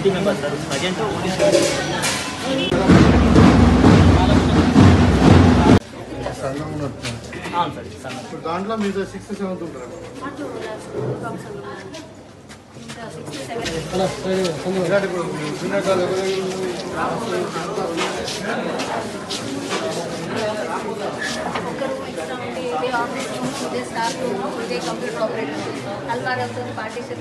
80 members sir. Present only అవును sir. దాంట్లో మీరు 6th 7th ఉంటారు. కంప్యూటర్ ఆపరేటర్ అల్మారాలతో పార్టీషన్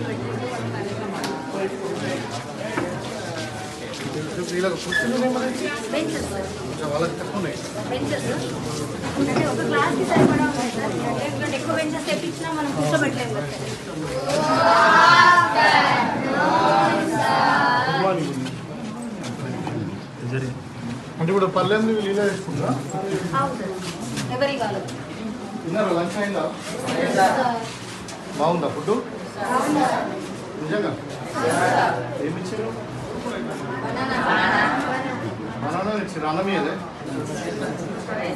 వాళ్ళకి తక్కువ బెంచెస్ అంటే ఒక క్లాస్కి సరిపడా ఉన్నాయి సార్. ఎందుకంటే ఎక్కువ బెంచెస్ తెప్పించినా మనం కూర్చోబెట్టలేము కదా. అంటే ఇప్పుడు పల్లెం లీలా చేసుకుంటారా? అవును సార్. ఎవరి కాదు తిన్నారా? లంచ్ అయిందా? బాగుందా ఫుడ్? నిజంగా ఏమి ఇచ్చారు? బనానా ఇచ్చారు. అన్నం ఇయ్యలే?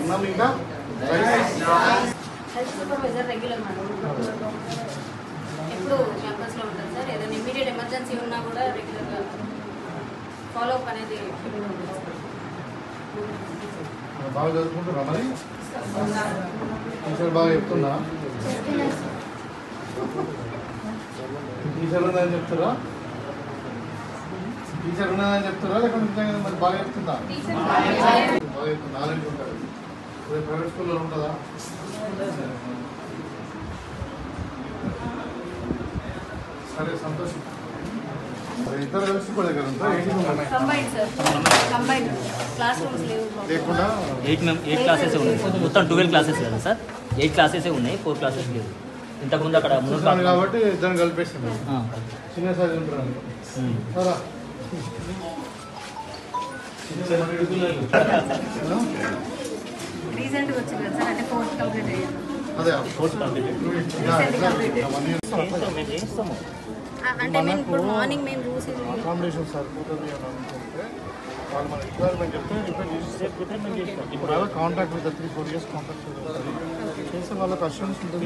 అన్నం ఇంకా హెల్త్ సూపర్వైజర్ రెగ్యులర్ మేడం ఎప్పుడు క్యాంపస్లో ఉంటుంది సార్. ఏదైనా ఇమీడియట్ ఎమర్జెన్సీ ఉన్నా కూడా రెగ్యులర్గా ఫాలోఅప్ అనేది బాగా చదువుకుంటారా? మరి టీచర్ బాగా చెప్తుందా? టీచర్ ఉన్నదని చెప్తారా? టీచర్ ఉన్నదని చెప్తారా లేకుంటే మరి బాగా చెప్తుందా? బాగా చెప్తుంది. నాలెడ్జ్ ఉంటుంది. ప్రైవేట్ స్కూల్లో ఉంటుందా? సరే సంతోషం. ఇద్దరు కలిసి కూడా దగ్గర combined sir. Combined class rooms లేవు లేకుండా 8 క్లాసెస్ ఉన్నాయి. మొత్తం 12 క్లాసెస్ కదా సార్. 8 క్లాసెస్ ఉన్నాయి, 4 క్లాసెస్ లేవు. ఇంతకుముందు అక్కడ కాబట్టి ఇద్దరు కలిపేసింది. చిన్న సైజ్ ఉంటారు. సరే రీసెంట్గా వచ్చింది కదా సార్. అంటే 4th కంప్లీట్ అయ్యాను. అదే 4th కంప్లీట్. అంటే మేము ఇప్పుడు మార్నింగ్ మేము చూసి అకామిడేషన్ సరిపోతుంది అని అనుకుంటే వాళ్ళు మన రిక్వైర్మెంట్ చెప్తే రిక్వైర్మెంట్ చేస్తాం. ఇప్పుడు అలా కాంటాక్ట్ విత్ 3-4 years కాంటాక్ట్ చేస్తే వాళ్ళకి అష్యూరెన్స్ ఉంటుంది.